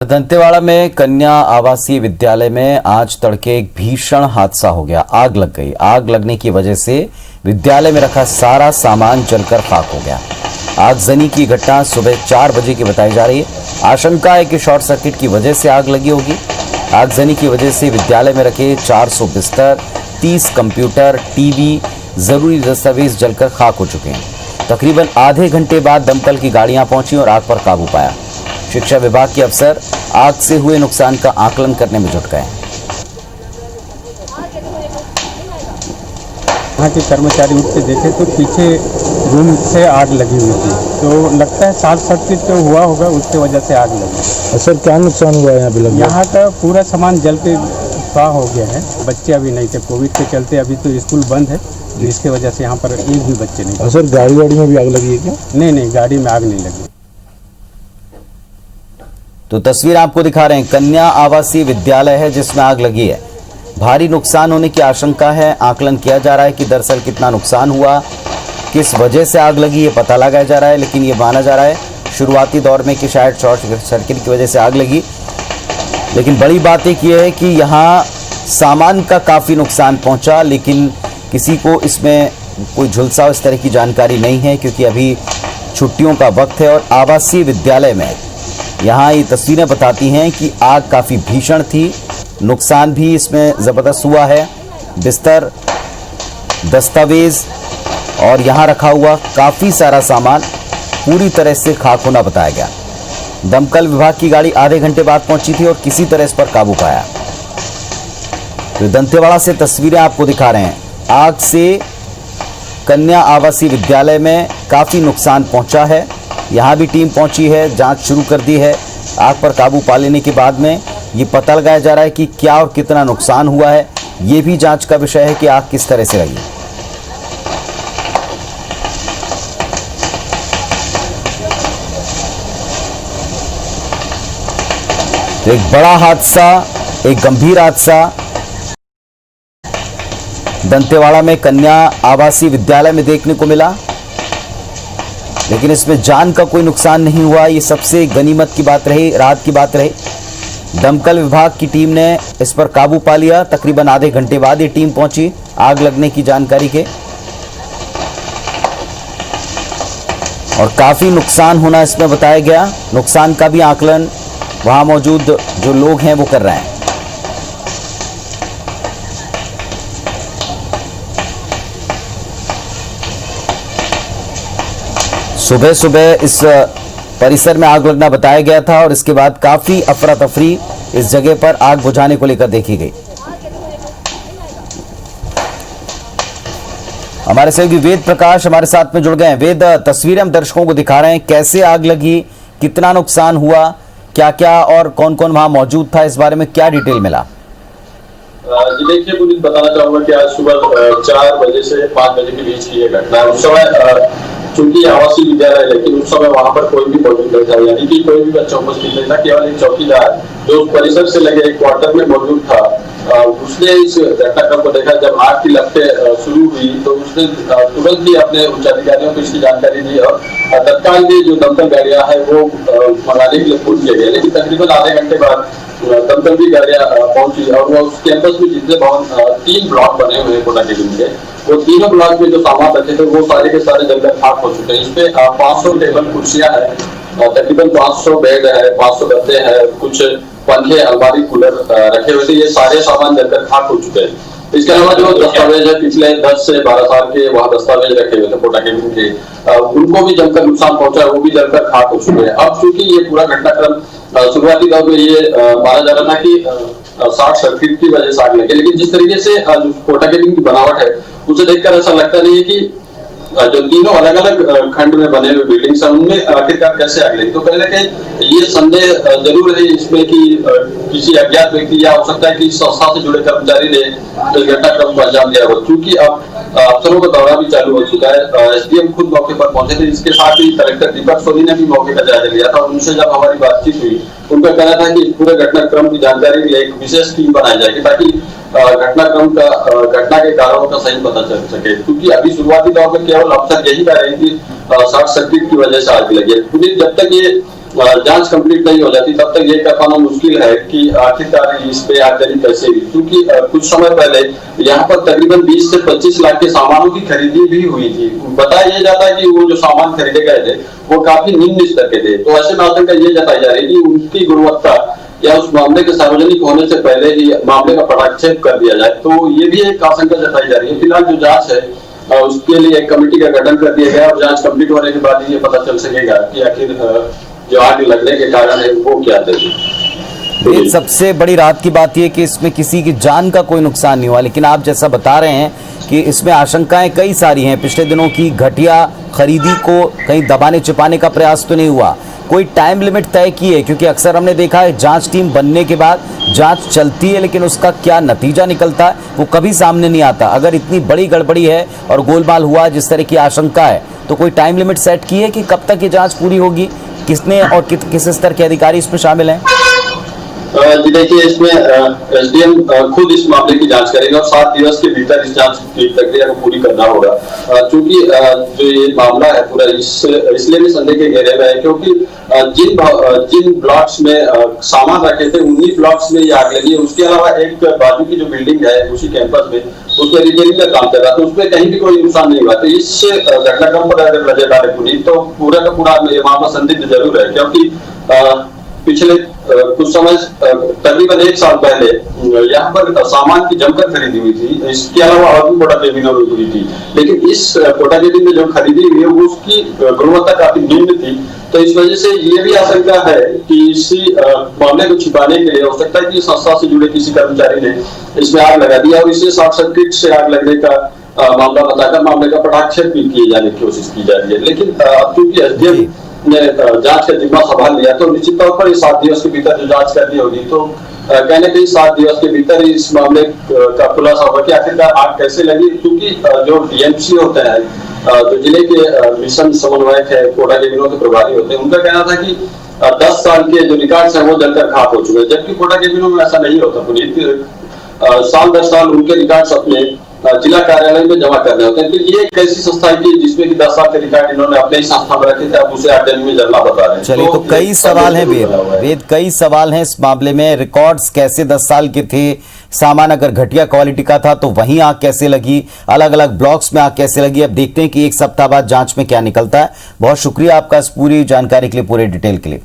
दंतेवाड़ा में कन्या आवासीय विद्यालय में आज तड़के एक भीषण हादसा हो गया। आग लग गई। आग लगने की वजह से विद्यालय में रखा सारा सामान जलकर खाक हो गया। आगजनी की घटना सुबह 4 बजे की बताई जा रही है। आशंका है कि शॉर्ट सर्किट की वजह से आग लगी होगी। आगजनी की वजह से विद्यालय में रखे 400 बिस्तर, 30 कंप्यूटर, टीवी, जरूरी दस्तावेज जलकर खाक हो चुके हैं। तकरीबन आधे घंटे बाद दमकल की गाड़ियां पहुंची और आग पर काबू पाया। शिक्षा विभाग के अफसर आग से हुए नुकसान का आकलन करने में जुट गए। यहाँ के कर्मचारी उठ के देखे तो पीछे रूम से आग लगी हुई थी, तो लगता है शॉर्ट सर्किट जो हुआ होगा उसकी वजह से आग लगी। सर क्या नुकसान हुआ है यहाँ पे? यहाँ का पूरा सामान जल के स्वाह हो गया है। बच्चे अभी नहीं थे, कोविड के चलते अभी तो स्कूल बंद है, तो इसके वजह से यहाँ पर एक भी बच्चे नहीं। सर गाड़ी में भी आग लगी है क्या? नहीं, गाड़ी में आग नहीं लगी। तो तस्वीर आपको दिखा रहे हैं, कन्या आवासीय विद्यालय है जिसमें आग लगी है। भारी नुकसान होने की आशंका है। आकलन किया जा रहा है कि दरअसल कितना नुकसान हुआ, किस वजह से आग लगी, ये पता लगाया जा रहा है। लेकिन ये माना जा रहा है शुरुआती दौर में कि शायद शॉर्ट सर्किट की वजह से आग लगी। लेकिन बड़ी बात एक ये है कि यहाँ सामान का काफ़ी नुकसान पहुँचा, लेकिन किसी को इसमें कोई झुलसा इस तरह की जानकारी नहीं है, क्योंकि अभी छुट्टियों का वक्त है। और आवासीय विद्यालय में यहाँ ये तस्वीरें बताती हैं कि आग काफ़ी भीषण थी। नुकसान भी इसमें ज़बरदस्त हुआ है। बिस्तर, दस्तावेज और यहाँ रखा हुआ काफ़ी सारा सामान पूरी तरह से खाक होना बताया गया। दमकल विभाग की गाड़ी आधे घंटे बाद पहुंची थी और किसी तरह इस पर काबू पाया। तो दंतेवाड़ा से तस्वीरें आपको दिखा रहे हैं। आग से कन्या आवासीय विद्यालय में काफ़ी नुकसान पहुंचा है। यहाँ भी टीम पहुंची है, जांच शुरू कर दी है। आग पर काबू पा लेने के बाद में ये पता लगाया जा रहा है कि क्या और कितना नुकसान हुआ है। ये भी जांच का विषय है कि आग किस तरह से लगी। तो एक बड़ा हादसा, एक गंभीर हादसा दंतेवाड़ा में कन्या आवासीय विद्यालय में देखने को मिला, लेकिन इसमें जान का कोई नुकसान नहीं हुआ। ये सबसे गनीमत की बात रही, राहत की बात रही। दमकल विभाग की टीम ने इस पर काबू पा लिया। तकरीबन आधे घंटे बाद ये टीम पहुंची आग लगने की जानकारी के, और काफ़ी नुकसान होना इसमें बताया गया। नुकसान का भी आकलन वहां मौजूद जो लोग हैं वो कर रहे हैं। सुबह सुबह इस परिसर में आग लगना बताया गया था और इसके बाद काफी अफरा तफरी इस जगह पर आग बुझाने को लेकर देखी गई। हमारे सहयोगी वेद प्रकाश हमारे साथ में जुड़ गए हैं। वेद, तस्वीरें हम दर्शकों को दिखा रहे हैं, कैसे आग लगी, कितना नुकसान हुआ, क्या क्या और कौन कौन वहां मौजूद था, इस बारे में क्या डिटेल मिला? जी देखिए, मुझे बताना चाहूंगा कि आज सुबह 4 बजे से 5 बजे के बीच ये घटना है। उस समय चूंकि आवासीय विद्यालय, लेकिन उस समय वहां पर कोई भी मौजूद नहीं था, यानी कि कोई भी बच्चा उपस्थित नहीं था। केवल एक चौकीदार जो परिसर से लगे एक क्वार्टर में मौजूद था, उसने इस घटनाक्रम को देखा। जब आग की लपटें शुरू हुई तो उसने तुरंत ही अपने उच्च अधिकारियों को इसकी जानकारी दी और तत्काल में जो दमकल गाड़ियां है वो मंगाने के लिए फोन किया गया। लेकिन तकरीबन आधे घंटे बाद दमकल की गाड़ियां पहुंची और वो उस कैंपस में जितने भवन 3 ब्लॉक बने हुए हैं कोटा के लिए, वो तीनों ब्लॉक में जो सामान रखे थे वो सारे के सारे जलकर खाक हो चुके हैं। इसपे 500 टेबल कुर्सियां हैं, तकरीबन 500 बेड है, 500 गद्दे हैं, कुछ पंखे, अलमारी, कूलर रखे हुए थे। ये सारे सामान जलकर खाक हो चुके हैं। इसके अलावा जो दस्तावेज है पिछले 10 से 12 साल के वहाँ दस्तावेज रखे हुए थे कोटा के, उनको भी जलकर नुकसान पहुंचा है, वो भी जलकर खाक हो चुके हैं। अब चूंकि ये पूरा घटनाक्रम शुरुआती दौर में ये माना जा रहा था कि शॉर्ट सर्किट की वजह से आग लगी, लेकिन जिस तरीके से कोटा के की बनावट है उसे देखकर ऐसा लगता नहीं है कि जो तीनों अलग अलग खंड में बने हुए बिल्डिंग्स हैं उनमें आखिरकार कैसे आग लगी। तो कहीं ना कहीं ये संदेह जरूर है इसमें कि किसी अज्ञात व्यक्ति या हो सकता है कि संस्था से जुड़े कर्मचारी ने इस घटनाक्रम को अंजाम दिया हो। चूंकि अब अफसरों का दौरा भी चालू हो चुका है, एसडीएम खुद मौके पर पहुंचे थे। इसके साथ ही कलेक्टर दीपक सोनी ने भी मौके का जायजा लिया था और उनसे जब हमारी बातचीत हुई उनका कहना था कि पूरे घटनाक्रम की जानकारी के लिए एक विशेष टीम बनाई जाएगी ताकि घटनाक्रम का घटना के कारणों का सही पता चल सके, क्योंकि अभी शुरुआती दौर में केवल अफसर यही कह रहे हैं कि शॉर्ट सर्किट की वजह से आग लगी है। पुलिस जब तक ये जांच कंप्लीट नहीं हो जाती तब तक ये कर पाना मुश्किल है कि आखिरकार इस पे आगजनी कैसे हुई, क्योंकि कुछ समय पहले यहाँ पर तकरीबन 20 से 25 लाख के सामानों की खरीदी भी हुई थी। बताया ये जाता है कि वो जो सामान खरीदे गए थे वो काफी निम्न स्तर के थे, तो ऐसे में आशंका ये जताई जा रही है कि उनकी गुणवत्ता या उस मामले के सार्वजनिक होने से पहले ही मामले का पटाक्षेप कर दिया जाए, तो ये भी एक आशंका जताई जा रही है। फिलहाल जो जांच है उसके लिए एक कमेटी का गठन कर दिया गया और जांच कंप्लीट होने के बाद ये पता चल सकेगा कि आखिर जो आग लगने के कारण है वो क्या थे। ये सबसे बड़ी राहत की बात यह कि इसमें किसी की जान का कोई नुकसान नहीं हुआ, लेकिन आप जैसा बता रहे हैं कि इसमें आशंकाएं कई सारी हैं। पिछले दिनों की घटिया खरीदी को कहीं दबाने छिपाने का प्रयास तो नहीं हुआ, कोई टाइम लिमिट तय की है? क्योंकि अक्सर हमने देखा है जांच टीम बनने के बाद जांच चलती है लेकिन उसका क्या नतीजा निकलता है वो कभी सामने नहीं आता। अगर इतनी बड़ी गड़बड़ी है और गोलमाल हुआ जिस तरह की आशंका है तो कोई टाइम लिमिट सेट की है कि कब तक ये जांच पूरी होगी? किसने और किस स्तर के अधिकारी इसमें शामिल हैं? जी देखिए, इसमें एसडीएम खुद इस मामले की जांच करेंगे और 7 दिवस के भीतर इस जांच की प्रक्रिया को पूरी करना होगा, क्योंकि जो ये मामला है पूरा इसलिए भी संदेह के घेरे में है क्योंकि जिन ब्लॉक्स में सामान रखे थे उन्हीं ब्लॉक्स में ये आग लगी है। उसके अलावा एक बाजू की जो बिल्डिंग है उसी कैंपस में उसमें रिपेयरिंग का काम चल रहा था, उसमें कहीं भी कोई नुकसान नहीं हुआ। तो इस घटनाक्रम पर अगर नजर डाले पुलिस तो पूरा का पूरा ये मामला संदिग्ध जरूर है, क्योंकि पिछले कुछ समय तकरीबन 1 साल पहले यहाँ पर सामान की जमकर खरीदी हुई थी। इसके अलावा और भी कोटा केबिनों में हुई थी, लेकिन इस कोटा केबिन में जो खरीदी हुई है वो उसकी गुणवत्ता काफी निम्न थी। तो इस वजह से ये भी आशंका है कि इसी मामले को छिपाने के लिए हो सकता है कि संस्था से जुड़े किसी कर्मचारी ने इसमें आग लगा दिया और इसे शॉर्ट सर्किट से आग लगने का मामला बताकर मामले का पटाक्षेप भी किए जाने की कोशिश की जा रही है। लेकिन अब चूंकि एसडीएम ने जांच का जिम्मा संभाल लिया तो निश्चित तौर पर 7 दिवस के भीतर जो जांच करनी होगी, तो कहने कहीं 7 दिवस के भीतर ही इस मामले का खुलासा होगा कि आखिरकार आग कैसे लगी। क्योंकि जो डीएमसी होते हैं, जो जिले के मिशन समन्वयक है, कोटा केबिनों के प्रभारी होते हैं, उनका कहना था कि 10 साल के जो रिकॉर्ड्स हैं वो जलकर खाक हो चुके हैं, जबकि कोटा केबिनों में ऐसा नहीं होता। पुलिस साल 10 साल उनके रिकॉर्ड्स अपने जिला कार्यालय में जमा करने होते हैं। तो ये एक ऐसी संस्था है जिसमें कि 10 साल के रिकॉर्ड इन्होंने अपने ही संस्था में रखे थे, अब उसे आगजनी में जलना बता रहे हैं। चलिए, तो कई सवाल हैं वेद, कई सवाल हैं इस मामले में। रिकॉर्ड्स कैसे 10 साल के थे? सामान अगर घटिया क्वालिटी का था तो वहीं आग कैसे लगी? अलग अलग ब्लॉक्स में आग कैसे लगी? अब देखते हैं कि 1 सप्ताह बाद जांच में क्या निकलता है। बहुत शुक्रिया आपका इस पूरी जानकारी के लिए, पूरे डिटेल के लिए।